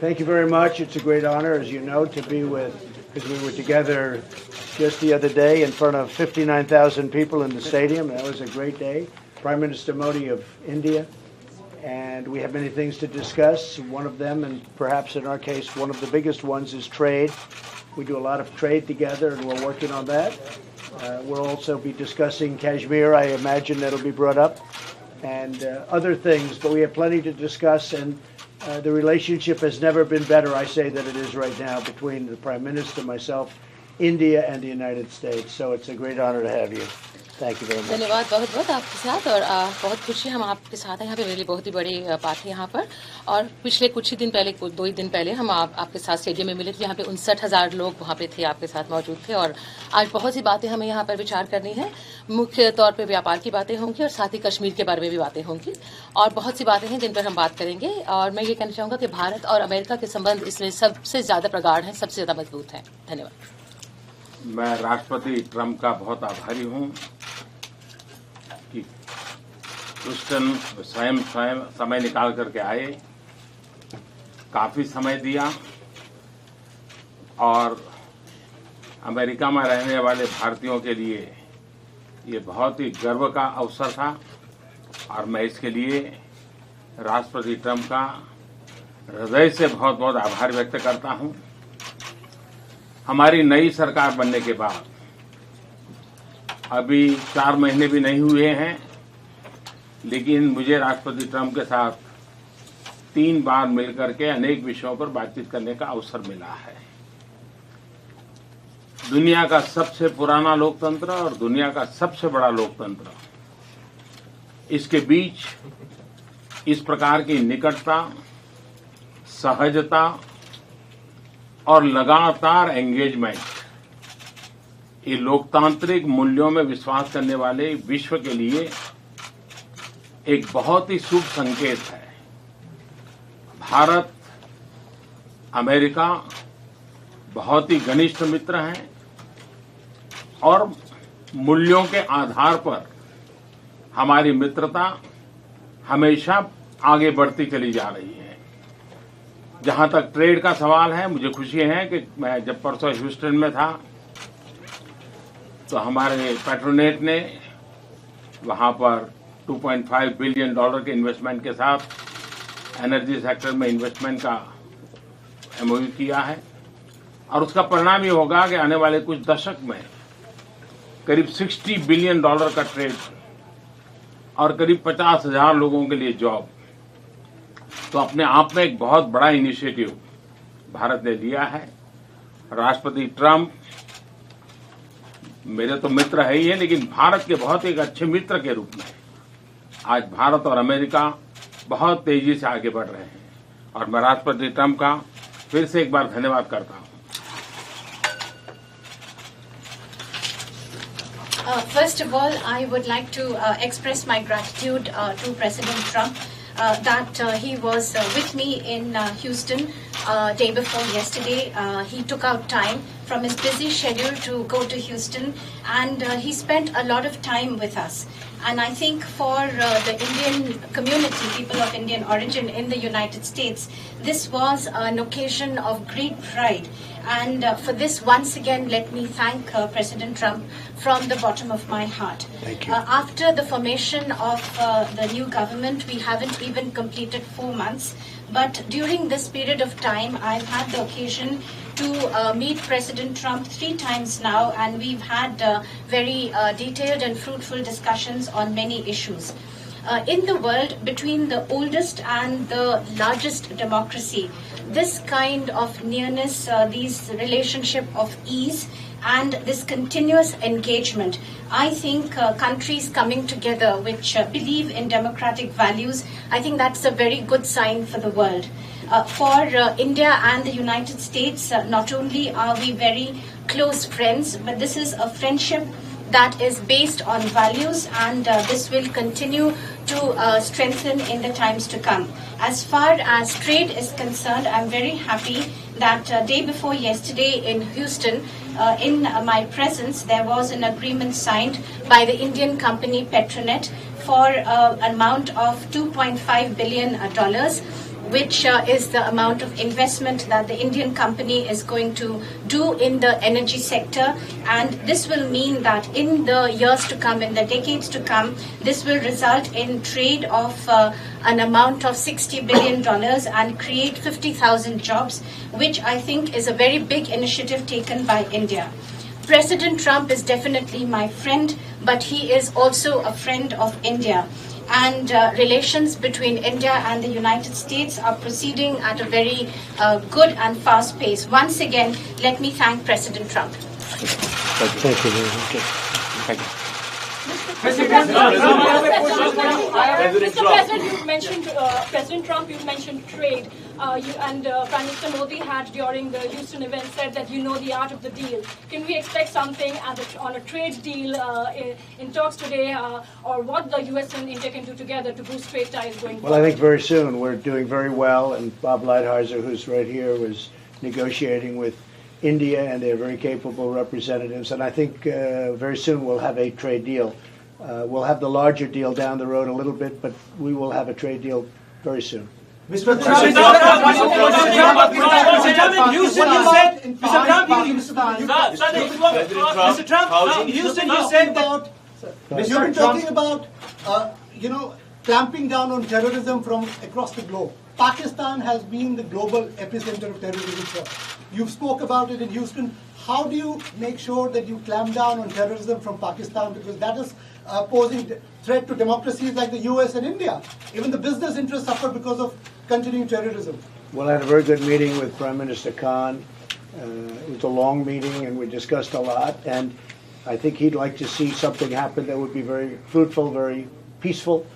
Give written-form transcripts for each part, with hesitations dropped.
Thank you very much. It's a great honor, as you know, to be with, because we were together just the other day in front of 59,000 people in the stadium. That was a great day. Prime Minister Modi of India. And we have many things to discuss. One of them, and perhaps in our case, one of the biggest ones, is trade. We do a lot of trade together, and we're working on that. We'll also be discussing Kashmir. I imagine that'll be brought up, and other things. But we have plenty to discuss, and the relationship has never been better, I say, than it is right now between the Prime Minister, myself, India, and the United States. So it's a great honor to have you. Thank you very much. धन्यवाद बहुत बहुत आपके साथ और बहुत खुशी हम आपके साथ हैं यहाँ पे। मेरे लिए बहुत ही बड़ी बात है यहाँ पर। और पिछले कुछ ही दिन पहले, 2 ही दिन पहले हम आपके साथ स्टेडियम में मिले थे। यहाँ पे 59,000 लोग वहाँ पे थे, आपके साथ मौजूद थे। और आज बहुत सी बातें हमें यहाँ पर विचार करनी है। मुख्य तौर पे व्यापार की बातें होंगी और साथ ही कश्मीर के बारे में भी बातें होंगी और बहुत सी बातें हैं जिन पर हम बात करेंगे। और मैं ये कहना चाहूँगा कि भारत और अमेरिका के संबंध इसमें सबसे ज्यादा प्रगाढ़ हैं, सबसे ज्यादा मजबूत हैं। धन्यवाद। मैं राष्ट्रपति ट्रंप का बहुत आभारी हूँ कि ह्यूस्टन स्वयं समय निकाल करके आए, काफी समय दिया और अमेरिका में रहने वाले भारतीयों के लिए ये बहुत ही गर्व का अवसर था और मैं इसके लिए राष्ट्रपति ट्रंप का हृदय से बहुत बहुत आभार व्यक्त करता हूं। हमारी नई सरकार बनने के बाद अभी 4 महीने भी नहीं हुए हैं, लेकिन मुझे राष्ट्रपति ट्रंप के साथ 3 बार मिलकर के अनेक विषयों पर बातचीत करने का अवसर मिला है। दुनिया का सबसे पुराना लोकतंत्र और दुनिया का सबसे बड़ा लोकतंत्र, इसके बीच इस प्रकार की निकटता, सहजता और लगातार एंगेजमेंट, ये लोकतांत्रिक मूल्यों में विश्वास करने वाले विश्व के लिए एक बहुत ही शुभ संकेत है। भारत, अमेरिका बहुत ही घनिष्ठ मित्र हैं और मूल्यों के आधार पर हमारी मित्रता हमेशा आगे बढ़ती चली जा रही है। जहां तक ट्रेड का सवाल है, मुझे खुशी है कि मैं जब परसों ह्यूस्टन में था तो हमारे पेट्रोनेट ने वहां पर $2.5 बिलियन के इन्वेस्टमेंट के साथ एनर्जी सेक्टर में इन्वेस्टमेंट का एमओयू किया है और उसका परिणाम ये होगा कि आने वाले कुछ दशक में करीब $60 बिलियन का ट्रेड और करीब 50,000 लोगों के लिए जॉब। तो अपने आप में एक बहुत बड़ा इनिशिएटिव भारत ने लिया है। राष्ट्रपति ट्रंप मेरे तो मित्र है ही है, लेकिन भारत के बहुत एक अच्छे मित्र के रूप में आज भारत और अमेरिका बहुत तेजी से आगे बढ़ रहे हैं और मैं राष्ट्रपति ट्रंप का फिर से एक बार धन्यवाद करता हूं। First of all, I would like to express my gratitude to President Trump that he was with me in Houston day before yesterday. He took out time from his busy schedule to go to Houston, and he spent a lot of time with us. And I think for the Indian community, people of Indian origin in the United States, this was an occasion of great pride. And for this, once again, let me thank President Trump from the bottom of my heart. Thank you. After the formation of the new government, we haven't even completed 4 months. But during this period of time, I've had the occasion to meet President Trump 3 times now, and we've had very detailed and fruitful discussions on many issues. In the world, between the oldest and the largest democracy, this kind of nearness, these relationship of ease, and this continuous engagement, I think countries coming together which believe in democratic values, I think that's a very good sign for the world. For India and the United States, not only are we very close friends, but this is a friendship that is based on values, and this will continue to strengthen in the times to come. As far as trade is concerned, I'm very happy that day before yesterday in Houston, in my presence, there was an agreement signed by the Indian company Petronet for an amount of $2.5 billion, which is the amount of investment that the Indian company is going to do in the energy sector. And this will mean that in the years to come, in the decades to come, this will result in trade of an amount of $60 billion and create 50,000 jobs, which I think is a very big initiative taken by India. President Trump is definitely my friend, but he is also a friend of India. And relations between India and the United States are proceeding at a very good and fast pace. Once again, let me thank President Trump. Thank you very much. Thank you. Mr. President, you mentioned President Trump. You mentioned trade. You and Prime Minister Modi had during the Houston event said that you know the art of the deal. Can we expect something on a trade deal in talks today, or what the U.S. and India can do together to boost trade ties going forward? Well, I think very soon. We're doing very well, and Bob Lighthizer, who's right here, was negotiating with India, and they're very capable representatives. And I think very soon we'll have a trade deal. We'll have the larger deal down the road a little bit, but we will have a trade deal very soon. Mr. Trump, in Houston, you said that you've been talking about, clamping down on terrorism from across the globe. Pakistan has been the global epicenter of terrorism. You spoke about it in Houston. How do you make sure that you clamp down on terrorism from Pakistan? Because that is posing threat to democracies like the US and India. Even the business interests suffer because of continuing terrorism. Well, I had a very good meeting with Prime Minister Khan. It was a long meeting, and we discussed a lot. And I think he'd like to see something happen that would be very fruitful, very peaceful.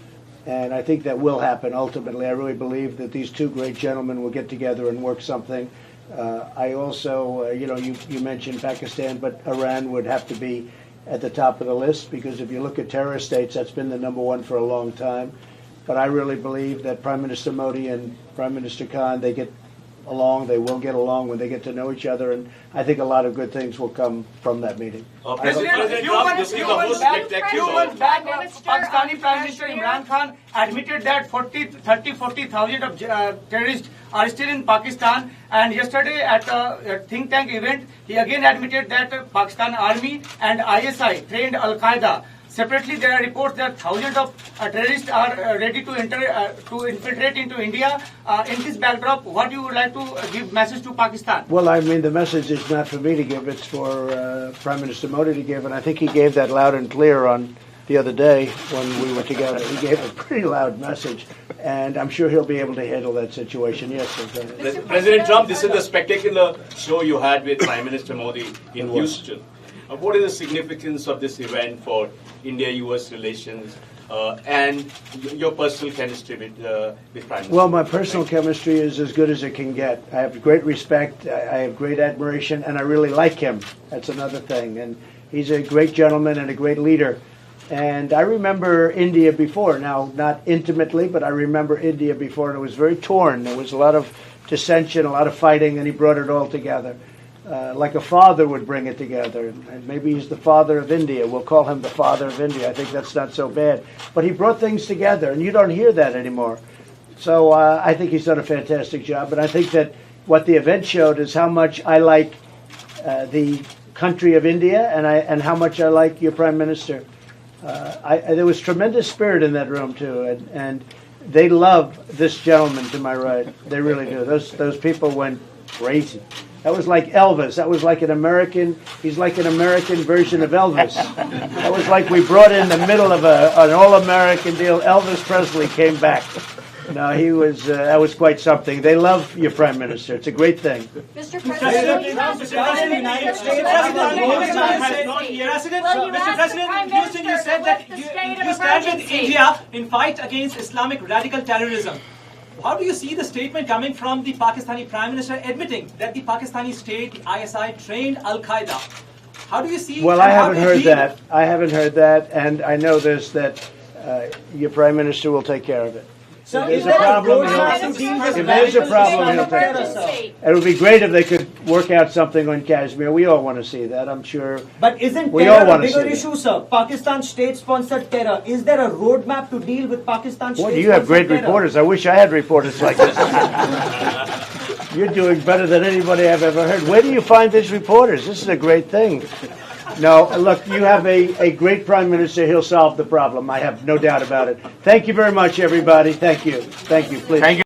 And I think that will happen ultimately. I really believe that these two great gentlemen will get together and work something. I also, you mentioned Pakistan, but Iran would have to be at the top of the list, because if you look at terrorist states, that's been the number one for a long time. But I really believe that Prime Minister Modi and Prime Minister Khan, they get along, they will get along when they get to know each other, and I think a lot of good things will come from that meeting. President Trump, this is the most spectacular. Pakistani Prime Minister Imran Khan admitted that 40,000 of terrorists are still in Pakistan, and yesterday at a think tank event, he again admitted that Pakistan Army and ISI trained Al-Qaeda. Separately, there are reports that thousands of terrorists are ready to infiltrate into India. In this backdrop, what you would like to give message to Pakistan? Well, I mean, the message is not for me to give; it's for Prime Minister Modi to give, and I think he gave that loud and clear on the other day when we were together. He gave a pretty loud message, and I'm sure he'll be able to handle that situation. Yes, President Trump, this is the spectacular show you had with Prime Minister Modi in Houston. What is the significance of this event for India-US relations and your personal chemistry with Prime Minister? Well, my personal chemistry is as good as it can get. I have great respect, I have great admiration, and I really like him. That's another thing. And he's a great gentleman and a great leader. And I remember India before, now not intimately, but I remember India before, and it was very torn. There was a lot of dissension, a lot of fighting, and he brought it all together. Like a father would bring it together. And maybe he's the father of India. We'll call him the father of India. I think that's not so bad. But he brought things together, and you don't hear that anymore. So I think he's done a fantastic job. And I think that what the event showed is how much I like the country of India, and how much I like your Prime Minister. There was tremendous spirit in that room, too. And they love this gentleman to my right. They really do. Those people went crazy. That was like Elvis. That was like he's like an American version of Elvis. That was like we brought in the middle of an all-American deal. Elvis Presley came back. No, that was quite something. They love your Prime Minister. It's a great thing. Mr. President, in Houston, you said that you stand with India in fight against Islamic radical terrorism. How do you see the statement coming from the Pakistani Prime Minister admitting that the Pakistani state, the ISI, trained Al-Qaeda? How do you see? Well, I haven't heard that. I haven't heard that, and I know this, that your Prime Minister will take care of it. Sir, If is there's a there a problem, roadmap he'll- to deal with if there's a radical problem, he'll Islamic take terror, it. sir? It would be great if they could work out something on Kashmir. We all want to see that, I'm sure. But isn't We all terror a wanna bigger see that. issue, sir? Pakistan state-sponsored terror. Is there a roadmap to deal with Pakistan Boy, state-sponsored you have great terror? reporters. I wish I had reporters like this. You're doing better than anybody I've ever heard. Where do you find these reporters? This is a great thing. No, look, you have a great prime minister. He'll solve the problem. I have no doubt about it. Thank you very much, everybody. Thank you. Thank you. Please. Thank you.